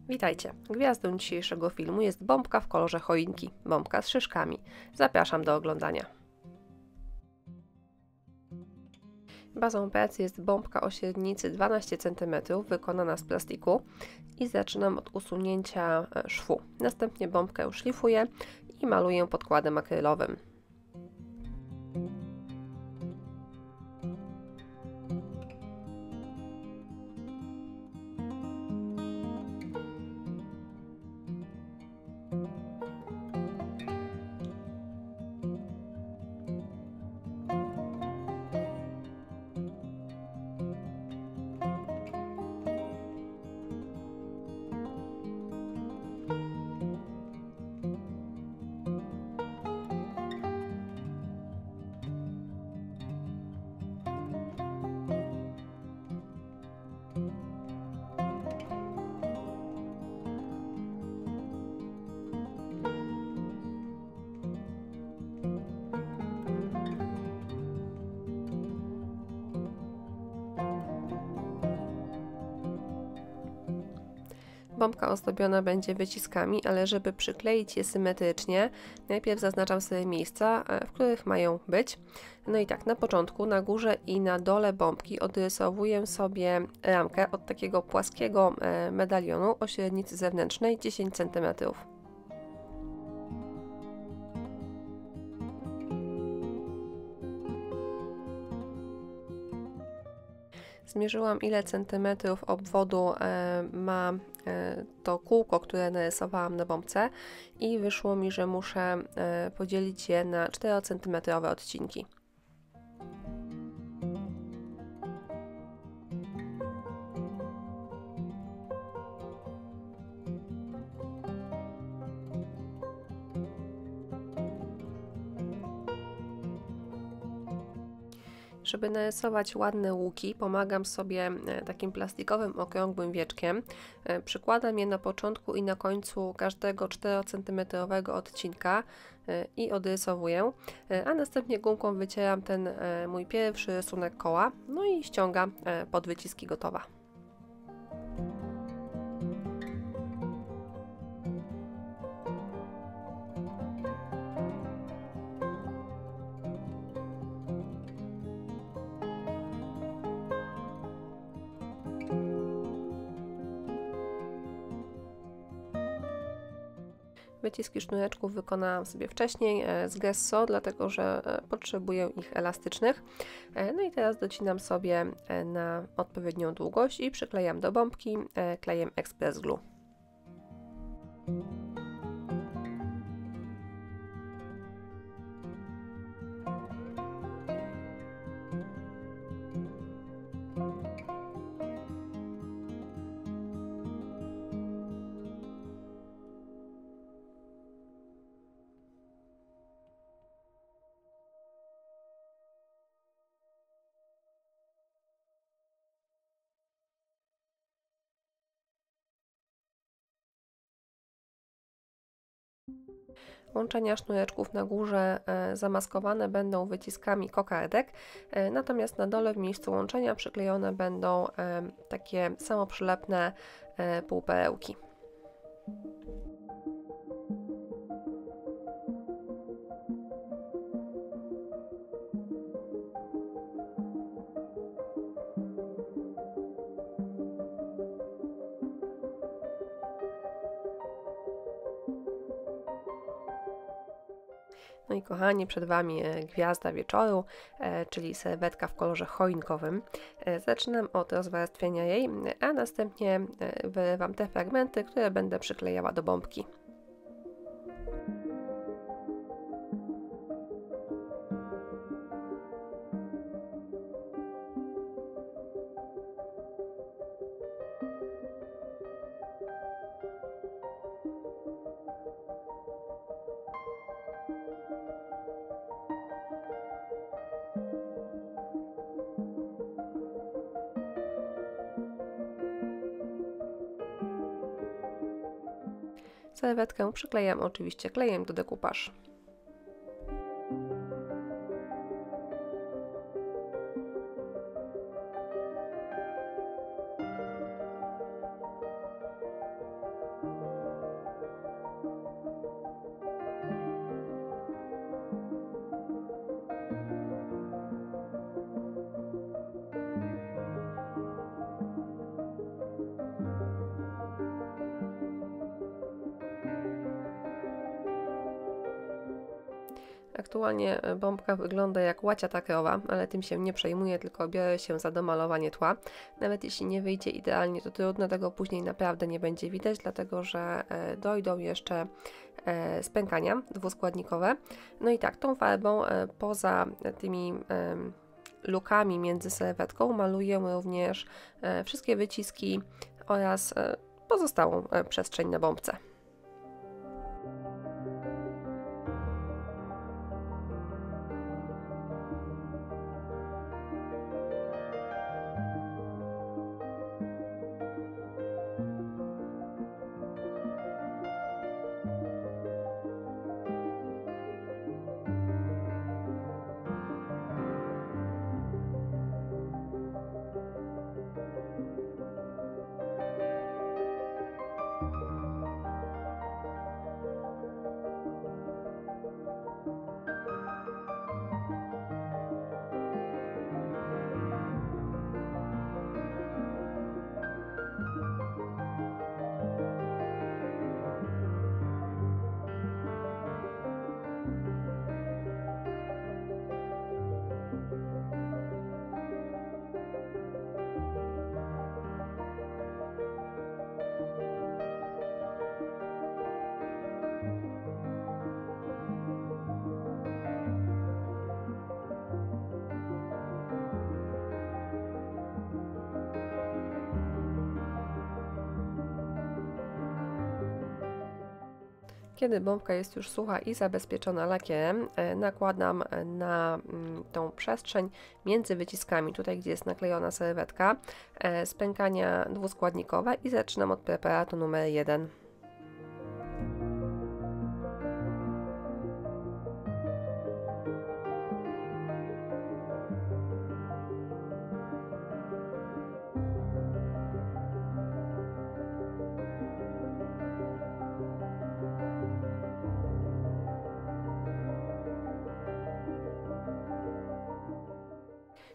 Witajcie. Gwiazdą dzisiejszego filmu jest bombka w kolorze choinki, bombka z szyszkami. Zapraszam do oglądania. Bazą pracy jest bombka o średnicy 12 cm wykonana z plastiku i zaczynam od usunięcia szwu. Następnie bombkę szlifuję i maluję podkładem akrylowym. Bombka ozdobiona będzie wyciskami, ale żeby przykleić je symetrycznie, najpierw zaznaczam sobie miejsca, w których mają być. No i tak, na początku, na górze i na dole bombki odrysowuję sobie ramkę od takiego płaskiego medalionu o średnicy zewnętrznej 10 cm. Zmierzyłam, ile centymetrów obwodu ma to kółko, które narysowałam na bombce i wyszło mi, że muszę podzielić je na 4 cm odcinki. Żeby narysować ładne łuki, pomagam sobie takim plastikowym, okrągłym wieczkiem. Przykładam je na początku i na końcu każdego 4 cm odcinka i odrysowuję, a następnie gumką wycieram ten mój pierwszy rysunek koła, no i ściągam pod wyciski gotowa. Wyciski sznureczków wykonałam sobie wcześniej z gesso, dlatego że potrzebuję ich elastycznych. No i teraz docinam sobie na odpowiednią długość i przyklejam do bombki klejem Express Glue. Łączenia sznureczków na górze zamaskowane będą wyciskami kokardek, natomiast na dole w miejscu łączenia przyklejone będą takie samoprzylepne półperełki. No i kochani, przed Wami gwiazda wieczoru, czyli serwetka w kolorze choinkowym. Zaczynam od rozwarstwienia jej, a następnie wyrywam te fragmenty, które będę przyklejała do bombki. Serwetkę przyklejam oczywiście klejem do decoupage. Aktualnie bombka wygląda jak łacia krowa, ale tym się nie przejmuję, tylko biorę się za domalowanie tła. Nawet jeśli nie wyjdzie idealnie, to trudno, tego później naprawdę nie będzie widać, dlatego że dojdą jeszcze spękania dwuskładnikowe. No i tak, tą farbą poza tymi lukami między serwetką maluję również wszystkie wyciski oraz pozostałą przestrzeń na bombce. Kiedy bombka jest już sucha i zabezpieczona lakierem, nakładam na tą przestrzeń między wyciskami, tutaj gdzie jest naklejona serwetka, spękania dwuskładnikowe i zaczynam od preparatu numer 1.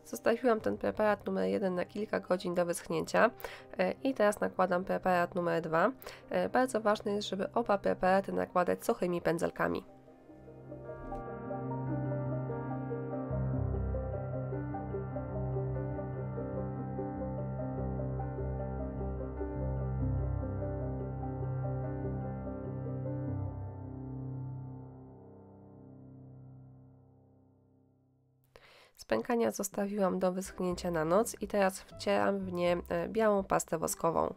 Zostawiłam ten preparat numer 1 na kilka godzin do wyschnięcia i teraz nakładam preparat numer 2. Bardzo ważne jest, żeby oba preparaty nakładać suchymi pędzelkami. Spękania zostawiłam do wyschnięcia na noc i teraz wcieram w nie białą pastę woskową.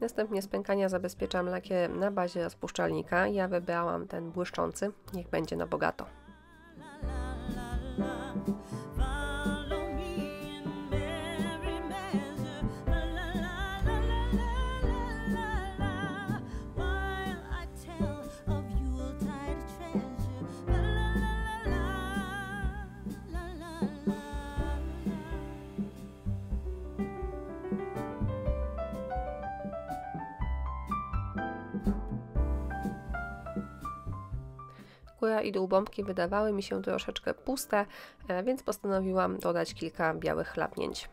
Następnie spękania zabezpieczam lakierem na bazie rozpuszczalnika. Ja wybrałam ten błyszczący, niech będzie na bogato. Góra i dół bombki wydawały mi się troszeczkę puste, więc postanowiłam dodać kilka białych chlapnięć.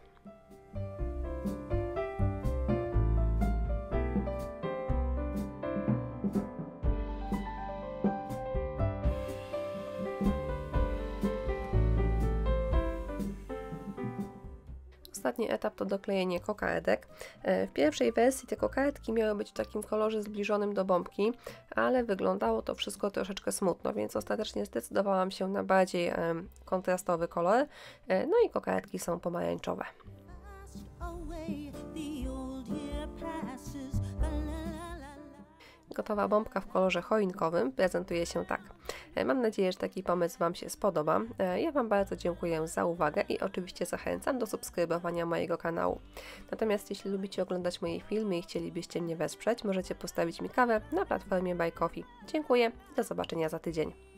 Ostatni etap to doklejenie kokardek. W pierwszej wersji te kokardki miały być w takim kolorze zbliżonym do bombki, ale wyglądało to wszystko troszeczkę smutno, więc ostatecznie zdecydowałam się na bardziej kontrastowy kolor, no i kokardki są pomarańczowe. Gotowa bombka w kolorze choinkowym prezentuje się tak. Mam nadzieję, że taki pomysł Wam się spodoba. Ja Wam bardzo dziękuję za uwagę i oczywiście zachęcam do subskrybowania mojego kanału. Natomiast jeśli lubicie oglądać moje filmy i chcielibyście mnie wesprzeć, możecie postawić mi kawę na platformie Buy Coffee. Dziękuję i do zobaczenia za tydzień.